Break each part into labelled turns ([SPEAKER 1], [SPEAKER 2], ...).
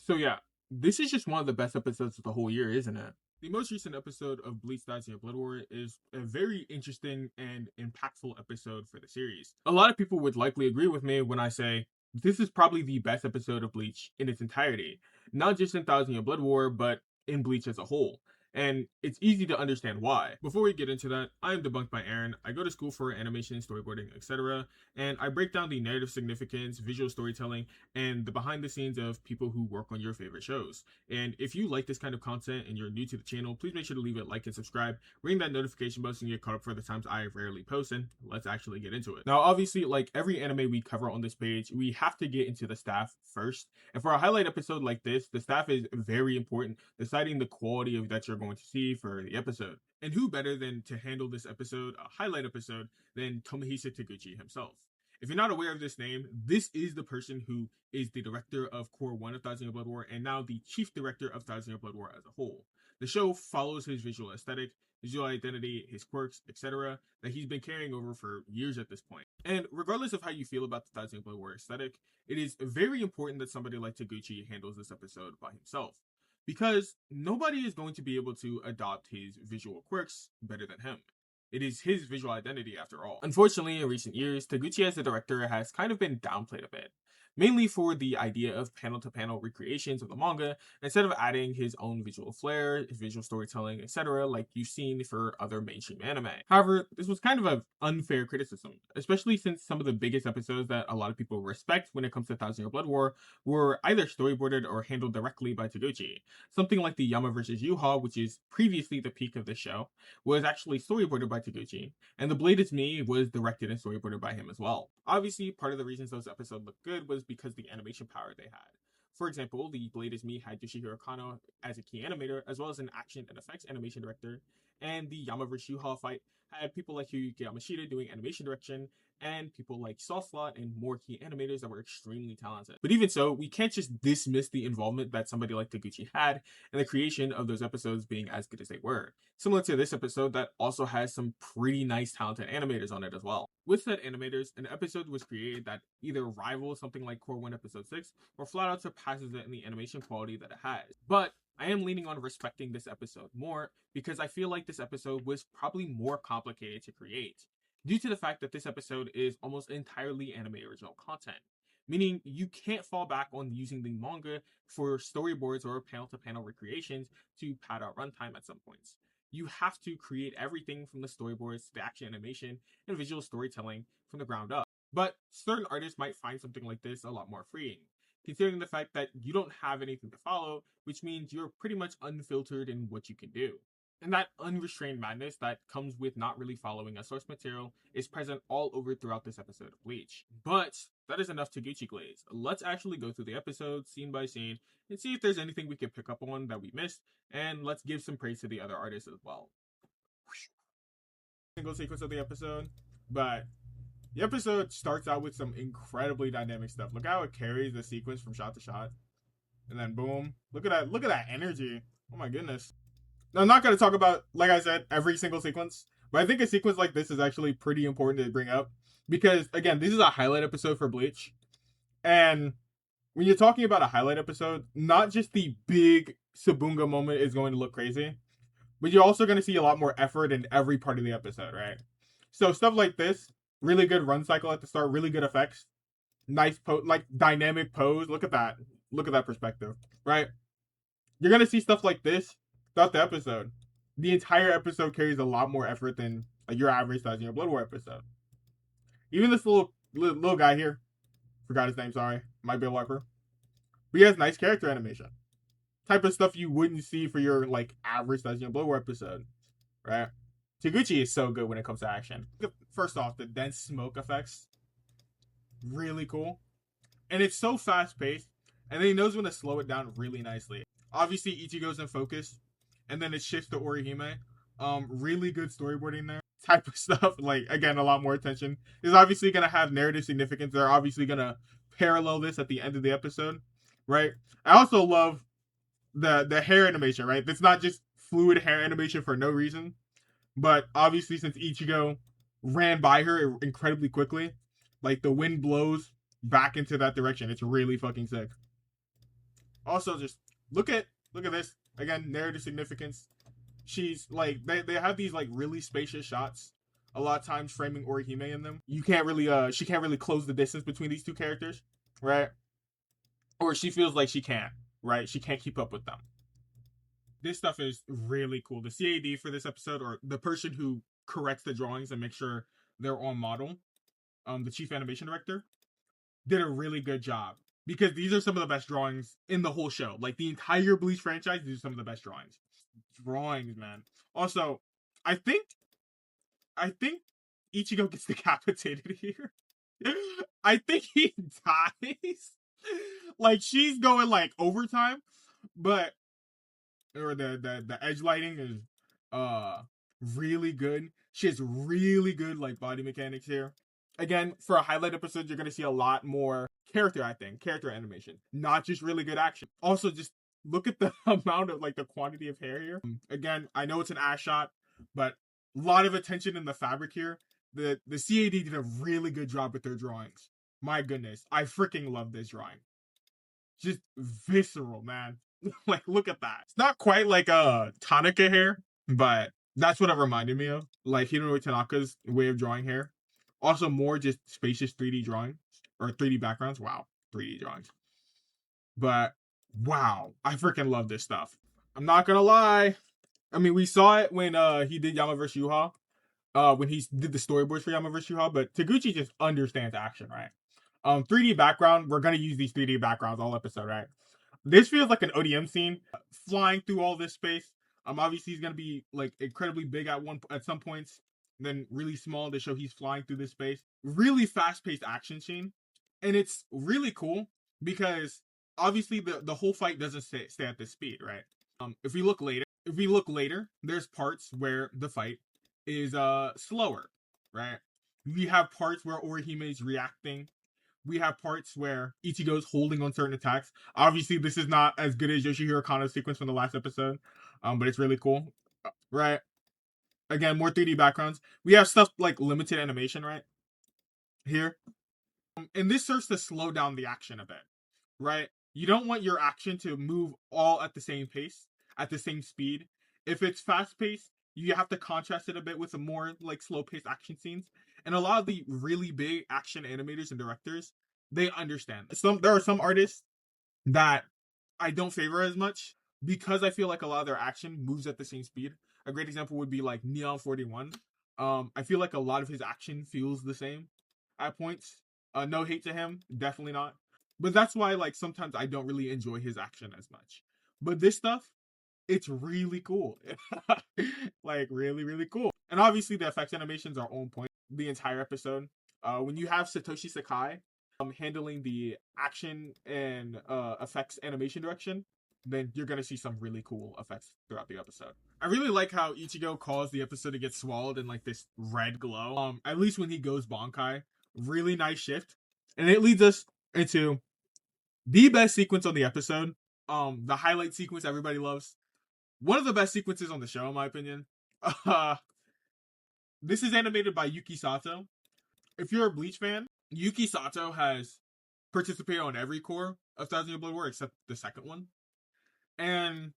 [SPEAKER 1] So yeah, this is just one of the best episodes of the whole year, isn't it? The most recent episode of Bleach Blood War is a very interesting and impactful episode for the series. A lot of people would likely agree with me when I say this is probably the best episode of Bleach in its entirety, not just in Blood War, but in Bleach as a whole. And it's easy to understand why. Before we get into that, I am Debunked by Aaron. I go to school for animation, storyboarding, etc., and I break down the narrative significance, visual storytelling, and the behind the scenes of people who work on your favorite shows. And if you like this kind of content and you're new to the channel, please make sure to leave a like and subscribe. Ring that notification bell so you get caught up for the times I rarely post. And let's actually get into it. Now, obviously, like every anime we cover on this page, we have to get into the staff first. And for a highlight episode like this, the staff is very important, deciding the quality of that you're going to see for the episode. And who better than to handle this episode, a highlight episode, than Tomohisa Taguchi himself? If you're not aware of this name, this is the person who is the director of Core 1 of Thousand Year Blood War and now the chief director of Thousand Year Blood War as a whole. The show follows his visual aesthetic, visual identity, his quirks, etc., that he's been carrying over for years at this point. And regardless of how you feel about the Thousand Year Blood War aesthetic, it is very important that somebody like Taguchi handles this episode by himself. Because nobody is going to be able to adopt his visual quirks better than him. It is his visual identity after all. Unfortunately, in recent years, Taguchi as a director has kind of been downplayed a bit, mainly for the idea of panel-to-panel recreations of the manga, instead of adding his own visual flair, his visual storytelling, etc., like you've seen for other mainstream anime. However, this was kind of an unfair criticism, especially since some of the biggest episodes that a lot of people respect when it comes to Thousand Year Blood War were either storyboarded or handled directly by Taguchi. Something like the Yama vs. Yuha, which is previously the peak of the show, was actually storyboarded by Taguchi, and The Blade Is Me was directed and storyboarded by him as well. Obviously, part of the reasons those episodes looked good was because the animation power they had. For example, The Blade Is Me had Yoshihiro Kano as a key animator, as well as an action and effects animation director, and the Yama vs. Yuha fight had people like Hiroyuki Yamashita doing animation direction, and people like Softslot and more key animators that were extremely talented. But even so, we can't just dismiss the involvement that somebody like Taguchi had in the creation of those episodes being as good as they were. Similar to this episode that also has some pretty nice talented animators on it as well. With said animators, an episode was created that either rivals something like Core 1 Episode 6 or flat out surpasses it in the animation quality that it has. But I am leaning on respecting this episode more because I feel like this episode was probably more complicated to create, due to the fact that this episode is almost entirely anime original content, meaning you can't fall back on using the manga for storyboards or panel-to-panel recreations to pad out runtime at some points. You have to create everything from the storyboards to the action animation and visual storytelling from the ground up. But certain artists might find something like this a lot more freeing, considering the fact that you don't have anything to follow, which means you're pretty much unfiltered in what you can do. And that unrestrained madness that comes with not really following a source material is present all over throughout this episode of Bleach. But that is enough Taguchi glaze. Let's actually go through the episode scene by scene and see if there's anything we can pick up on that we missed, and let's give some praise to the other artists as well. Single sequence of the episode, but the episode starts out with some incredibly dynamic stuff. Look how it carries the sequence from shot to shot. And then boom. Look at that energy. Oh my goodness. Now, I'm not going to talk about, like I said, every single sequence, but I think a sequence like this is actually pretty important to bring up because, again, this is a highlight episode for Bleach. And when you're talking about a highlight episode, not just the big Sabunga moment is going to look crazy, but you're also going to see a lot more effort in every part of the episode, right? So stuff like this, really good run cycle at the start, really good effects, nice like dynamic pose. Look at that. Look at that perspective, right? You're going to see stuff like this throughout the episode. The entire episode carries a lot more effort than like your average Thousand Year Blood War episode. Even this little guy here, forgot his name, sorry, might be a LARPer, but he has nice character animation. Type of stuff you wouldn't see for your like average Thousand Year Blood War episode, right? Taguchi is so good when it comes to action. First off, the dense smoke effects, really cool, and it's so fast paced, and then he knows when to slow it down really nicely. Obviously, Ichigo's in focus, and then it shifts to Orihime. Really good storyboarding there. Type of stuff, like, again, a lot more attention. Is obviously going to have narrative significance. They're obviously going to parallel this at the end of the episode, right? I also love the hair animation, right? It's not just fluid hair animation for no reason, but obviously since Ichigo ran by her incredibly quickly, like the wind blows back into that direction. It's really fucking sick. Also, just look at this again. Narrative significance. She's like they have these like really spacious shots. A lot of times framing Orihime in them. You can't really she can't really close the distance between these two characters, right? Or she feels like she can't, right? She can't keep up with them. This stuff is really cool. The CAD for this episode, or the person who corrects the drawings and makes sure they're on model, the chief animation director, did a really good job because these are some of the best drawings in the whole show. Like the entire Bleach franchise, these are some of the best drawings. Drawings, man. Also, I think I think Ichigo gets decapitated here. I think he dies. Like she's going like overtime, but or the edge lighting is uh really good. She has really good like body mechanics here. Again, for a highlight episode, you're gonna see a lot more character acting, character animation, not just really good action. Also, just look at the amount of like the quantity of hair here. Again, I know it's an ass shot, but a lot of attention in the fabric here. The CAD did a really good job with their drawings. My goodness, I freaking love this drawing. Just visceral, man. Like, look at that. It's not quite like a Tanaka hair, but that's what it reminded me of. Like Hironori Tanaka's way of drawing hair. Also, more just spacious 3D drawing or 3D backgrounds. Wow, 3D drawings. But wow, I freaking love this stuff. I'm not gonna lie. I mean, we saw it when he did Yama vs Yuha. When he did the storyboards for Yama vs Yuha, but Taguchi just understands action, right? 3D background. We're gonna use these 3D backgrounds all episode, right? This feels like an ODM scene, flying through all this space. Obviously he's gonna be like incredibly big at some points, then really small to show he's flying through this space. Really fast paced action scene, and it's really cool because obviously the whole fight doesn't stay at this speed, right? If we look later, there's parts where the fight is slower, right? We have parts where Orihime is reacting. We have parts where Ichigo's holding on certain attacks. Obviously, this is not as good as Yoshihiro Kano's sequence from the last episode, but it's really cool, right? Again, more 3D backgrounds. We have stuff like limited animation, right? Here. And this serves to slow down the action a bit, right? You don't want your action to move all at the same pace, at the same speed. If it's fast paced, you have to contrast it a bit with a more like slow paced action scenes. And a lot of the really big action animators and directors, they understand. There are some artists that I don't favor as much because I feel like a lot of their action moves at the same speed. A great example would be like Neon 41. I feel like a lot of his action feels the same at points. No hate to him, definitely not. But that's why like sometimes I don't really enjoy his action as much. But this stuff, it's really cool. Like really, really cool. And obviously the effects animations are on point the entire episode. When you have Satoshi Sakai handling the action and effects animation direction, then you're gonna see some really cool effects throughout the episode. I really like how Ichigo caused the episode to get swallowed in like this red glow. At least when he goes Bankai, really nice shift, and it leads us into the best sequence on the episode. The highlight sequence everybody loves. One of the best sequences on the show, in my opinion. Uh, this is animated by Yuki Sato. If you're a Bleach fan, Yuki Sato has participated on every core of Thousand Year Blood War except the second one. And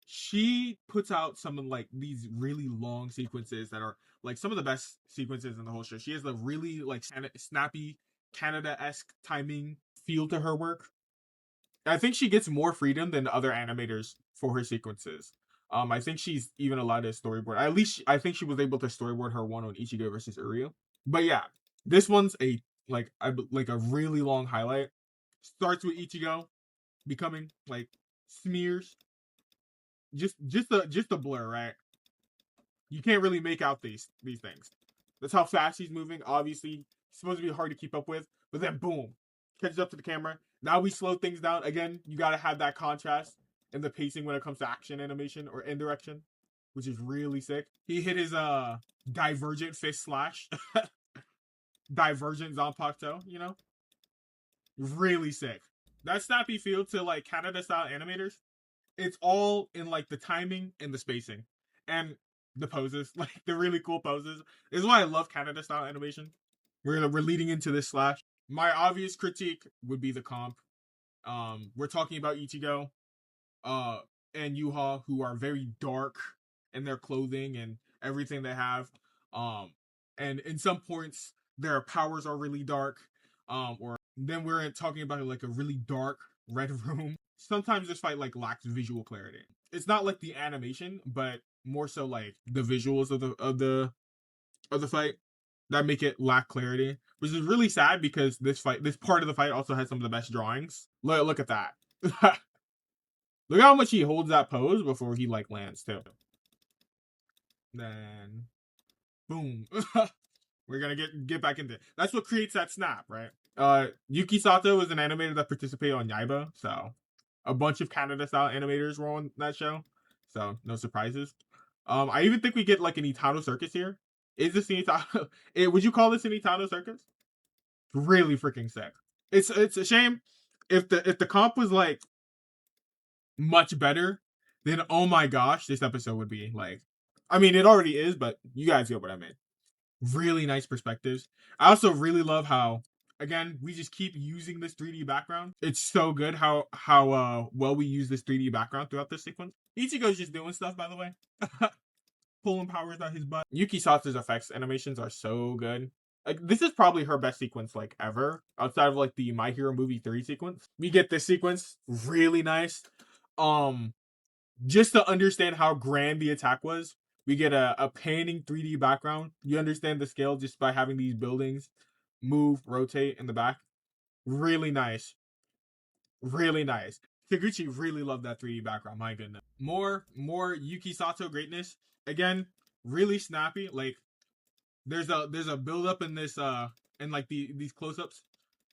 [SPEAKER 1] she puts out some of like these really long sequences that are like some of the best sequences in the whole show. She has the really like snappy Canada-esque timing feel to her work. I think she gets more freedom than other animators for her sequences. I think she's even allowed to storyboard. At least I think she was able to storyboard her one on Ichigo versus Uryu. But yeah, this one's a like a really long highlight. Starts with Ichigo becoming like smears. Just a blur, right? You can't really make out these things. That's how fast he's moving. Obviously, it's supposed to be hard to keep up with, but then boom, catches up to the camera. Now we slow things down. Again, you gotta have that contrast in the pacing when it comes to action animation or indirection, which is really sick. He hit his divergent fist slash. Divergent Zanpakuto, you know? Really sick. That snappy feel to like Canada style animators, it's all in like the timing and the spacing. And the poses, like the really cool poses. This is why I love Canada style animation. We're leading into this slash. My obvious critique would be the comp. We're talking about Ichigo, uh, and Yuha, who are very dark in their clothing and everything they have. Um, and in some points, their powers are really dark. Or then we're talking about like a really dark red room. Sometimes this fight like lacks visual clarity. It's not like the animation, but more so like the visuals of the fight that make it lack clarity, which is really sad because this part of the fight also has some of the best drawings. Look at that. Look how much he holds that pose before he like lands too. Then boom. We're gonna get back into it. That's what creates that snap, right? Yuki Sato is an animator that participated on Yaiba, so a bunch of Canada style animators were on that show. So no surprises. I even think we get like an Itano circus here. Is this an Itano? Would you call this an Itano circus? Really freaking sick. It's a shame if the comp was like much better, then oh my gosh, this episode would be like, I mean, it already is, but you guys get what I mean. Really nice perspectives. I also really love how, again, we just keep using this 3D background. It's so good how well we use this 3D background throughout this sequence. Ichigo's just doing stuff, by the way. Pulling powers out his butt. Yuki Sato's effects animations are so good. Like this is probably her best sequence like ever, outside of like the My Hero Movie 3 sequence. We get this sequence really nice. Um, just to understand how grand the attack was, we get a panning 3D background. You understand the scale just by having these buildings move, rotate in the back. Really nice. Really nice. Taguchi really loved that 3D background. My goodness. More Yuki Sato greatness. Again, really snappy. Like there's a build up in this in like these close ups.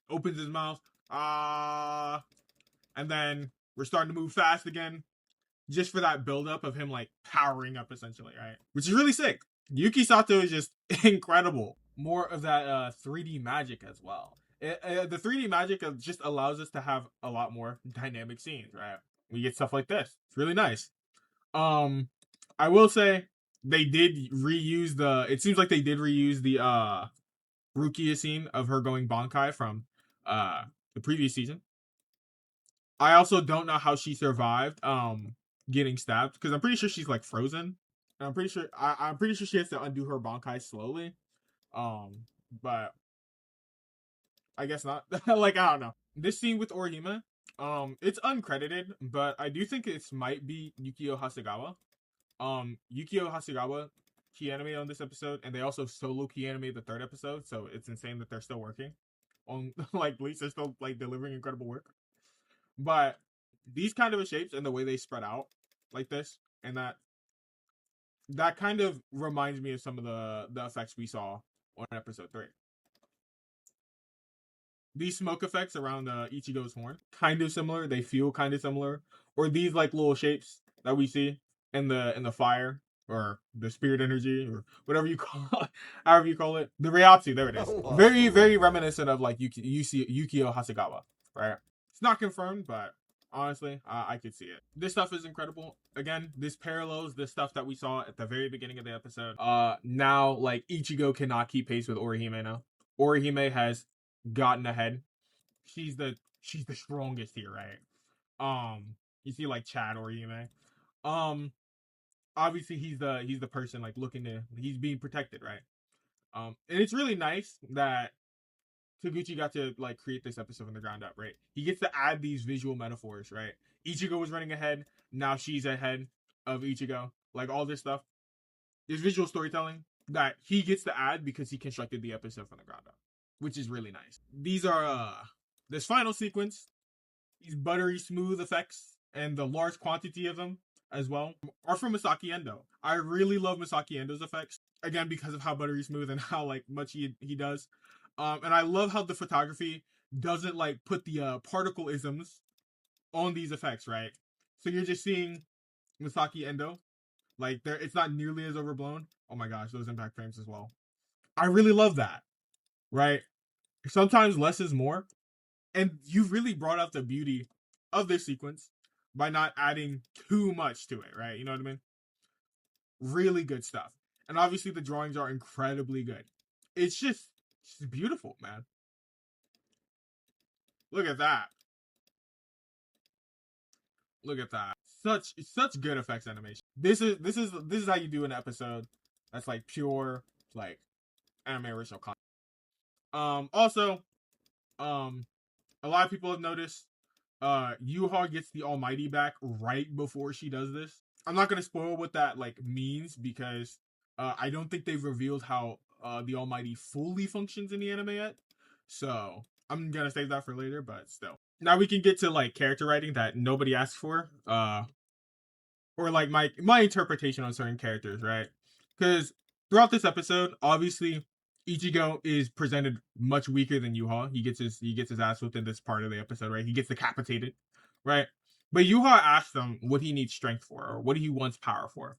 [SPEAKER 1] Opens his mouth. And then we're starting to move fast again. Just for that build up of him like powering up essentially, right? Which is really sick. Yuki Sato is just incredible. More of that 3D magic as well. The 3D magic just allows us to have a lot more dynamic scenes, right? We get stuff like this. It's really nice. I will say they did reuse the. It seems like they did reuse the Rukia scene of her going Bankai from the previous season. I also don't know how she survived getting stabbed because I'm pretty sure she's like frozen. And I'm pretty sure she has to undo her Bankai slowly. But I guess not. Like I don't know. This scene with Orihime, it's uncredited, but I do think it might be Yukio Hasegawa. Yukio Hasegawa key animated on this episode, and they also solo key animated the third episode, so it's insane that they're still working on like Bleach. They're still like delivering incredible work. But these kind of shapes and the way they spread out like this and that kind of reminds me of some of the effects we saw on episode 3. These smoke effects around Ichigo's horn, kind of similar. They feel kind of similar. Or these like little shapes that we see in the fire or the spirit energy or whatever you call it, however you call it. The Ryatsu, there it is. Very, very reminiscent of like Yukio Hasegawa, right? It's not confirmed, but honestly, I could see it. This stuff is incredible. Again, this parallels the stuff that we saw at the very beginning of the episode. Now like Ichigo cannot keep pace with Orihime now. Orihime has gotten ahead. She's the strongest here, right? You see like Chad Orihime. Obviously he's the person like looking to he's being protected, right? And it's really nice that Taguchi got to like create this episode from the ground up, right? He gets to add these visual metaphors, right? Ichigo was running ahead, now she's ahead of Ichigo. Like all this stuff. There's visual storytelling that he gets to add because he constructed the episode from the ground up, which is really nice. These are this final sequence, these buttery smooth effects, and the large quantity of them as well are from Masaki Endo. I really love Masaki Endo's effects, again because of how buttery smooth and how like much he does. And I love how the photography doesn't like put the particle isms on these effects, right? So you're just seeing Masaki Endo, like there, it's not nearly as overblown. Oh my gosh, those impact frames as well. I really love that, right? Sometimes less is more, and you really brought out the beauty of this sequence by not adding too much to it, right? You know what I mean? Really good stuff, and obviously the drawings are incredibly good. It's just beautiful, man. Look at that. Look at that. Such good effects animation. This is how you do an episode that's like pure like anime original content. Also, um a lot of people have noticed Yuha gets the Almighty back right before she does this. I'm not gonna spoil what that like means because I don't think they've revealed how the Almighty fully functions in the anime yet. So I'm gonna save that for later, but still. Now we can get to like character writing that nobody asked for. Or like my interpretation on certain characters, right? Because throughout this episode, obviously Ichigo is presented much weaker than Yuha. He gets his ass whipped in this part of the episode, right? He gets decapitated, right? But Yuha asks him what he needs strength for or what he wants power for.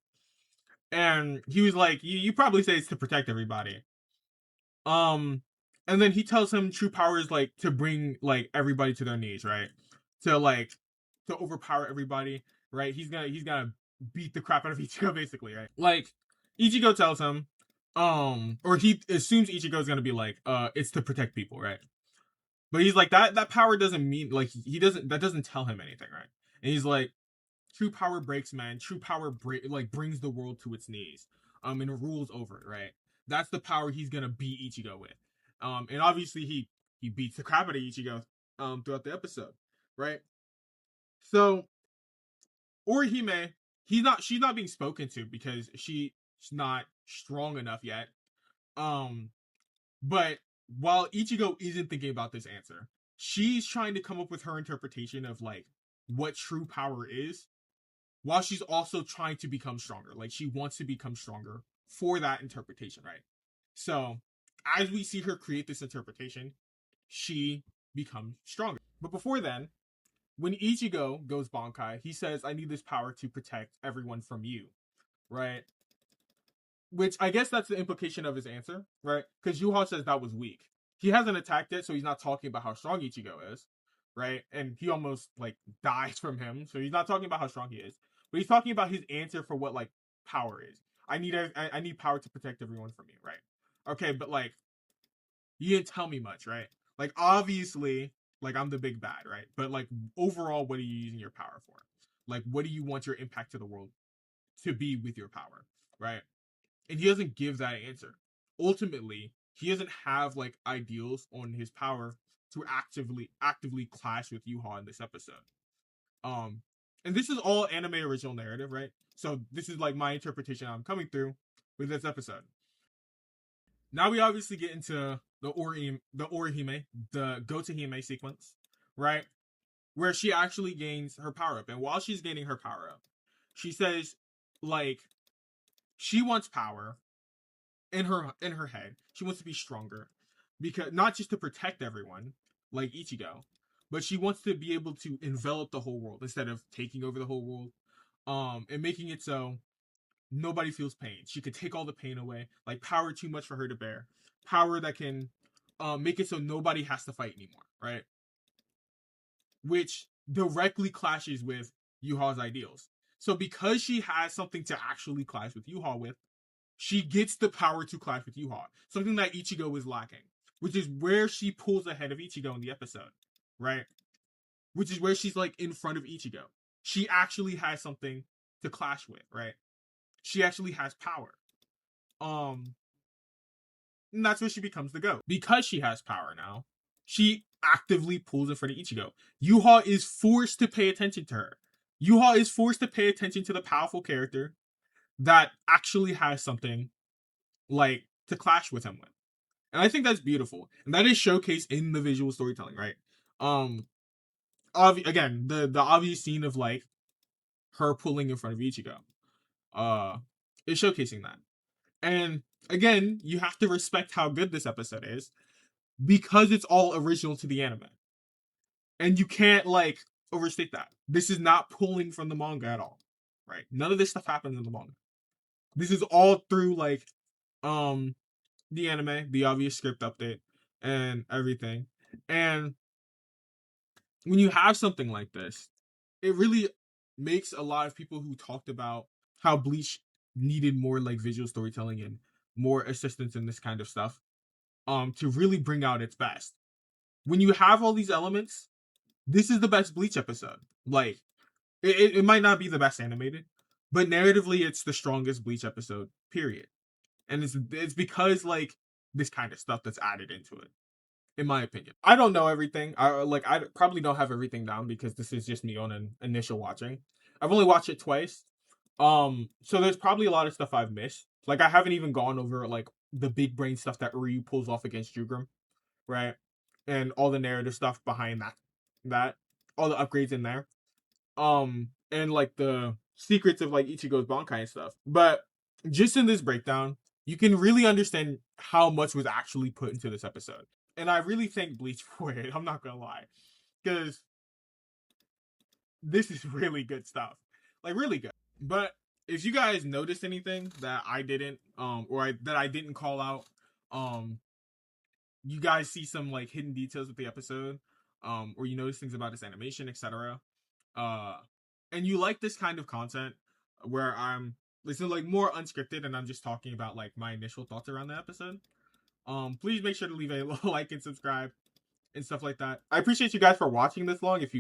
[SPEAKER 1] And he was like, you probably say it's to protect everybody. Um, and then he tells him true power is like to bring like everybody to their knees, right? To like to overpower everybody, right? He's gonna beat the crap out of Ichigo basically, right? Like Ichigo tells him, or he assumes Ichigo's gonna be like, it's to protect people, right? But he's like that power doesn't mean like he doesn't that doesn't tell him anything, right? And he's like, true power breaks man. True power like brings the world to its knees. And rules over it, right? That's the power he's gonna beat Ichigo with. And obviously he beats the crap out of Ichigo throughout the episode, right? So Orihime, she's not being spoken to because she's not strong enough yet. Um, but while Ichigo isn't thinking about this answer, she's trying to come up with her interpretation of like what true power is while she's also trying to become stronger. Like she wants to become stronger for that interpretation, right? So as we see her create this interpretation, she becomes stronger. But before then, when Ichigo goes Bankai, he says, I need this power to protect everyone from you, right? Which I guess that's the implication of his answer, right? Because Yuha says that was weak. He hasn't attacked it, so he's not talking about how strong Ichigo is, right? And he almost like dies from him, so he's not talking about how strong he is, but he's talking about his answer for what like power is. I need power to protect everyone from you, right? Okay, but like you didn't tell me much, right? Like obviously, like I'm the big bad, right? But like overall, what are you using your power for? Like what do you want your impact to the world to be with your power, right? And he doesn't give that answer. Ultimately, he doesn't have like ideals on his power to actively clash with Yuha in this episode. Um, and this is all anime original narrative, right? So this is like my interpretation I'm coming through with this episode. Now we obviously get into the Orihime, the Go to Hime sequence, right? Where she actually gains her power up, and while she's gaining her power up, she says like she wants power in her head. She wants to be stronger because not just to protect everyone like Ichigo, but she wants to be able to envelop the whole world instead of taking over the whole world. And making it so nobody feels pain. She could take all the pain away. Like power too much for her to bear. Power that can make it so nobody has to fight anymore, right? Which directly clashes with Yuha's ideals. So because she has something to actually clash with Yuha with, she gets the power to clash with Yuha, something that Ichigo is lacking, which is where she pulls ahead of Ichigo in the episode, right? Which is where she's like in front of Ichigo. She actually has something to clash with, right? She actually has power. Um, and that's where she becomes the GOAT. Because she has power now, she actively pulls in front of Ichigo. Yuha is forced to pay attention to her. Yuha is forced to pay attention to the powerful character that actually has something like to clash with him with. And I think that's beautiful. And that is showcased in the visual storytelling, right? Um Again, the obvious scene of like her pulling in front of Ichigo uh is showcasing that. And again, you have to respect how good this episode is because it's all original to the anime. And you can't like overstate that. This is not pulling from the manga at all. Right? None of this stuff happens in the manga. This is all through like um the anime, the obvious script update, and everything. And when you have something like this, it really makes a lot of people who talked about how Bleach needed more like visual storytelling and more assistance in this kind of stuff, to really bring out its best. When you have all these elements, this is the best Bleach episode. Like It might not be the best animated, but narratively, it's the strongest Bleach episode. Period. And it's because like this kind of stuff that's added into it, in my opinion. I don't know everything. I probably don't have everything down because this is just me on an initial watching. I've only watched it twice. So there's probably a lot of stuff I've missed. Like I haven't even gone over like the big brain stuff that Ryu pulls off against Jugrim, right? And all the narrative stuff behind that all the upgrades in there. And like the secrets of like Ichigo's Bankai and stuff. But just in this breakdown, you can really understand how much was actually put into this episode. And I really thank Bleach for it. I'm not gonna lie, because this is really good stuff, like really good. But if you guys noticed anything that I didn't, that I didn't call out, um, you guys see some like hidden details with the episode, or you notice things about its animation, etc. Uh, and you like this kind of content where I'm listening like more unscripted and I'm just talking about like my initial thoughts around the episode. Please make sure to leave a like and subscribe and stuff like that. I appreciate you guys for watching this long. If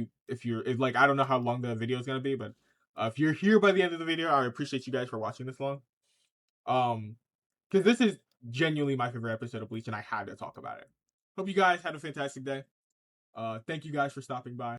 [SPEAKER 1] like I don't know how long the video is gonna be, but if you're here by the end of the video, I appreciate you guys for watching this long. Because this is genuinely my favorite episode of Bleach, and I had to talk about it. Hope you guys had a fantastic day. Thank you guys for stopping by.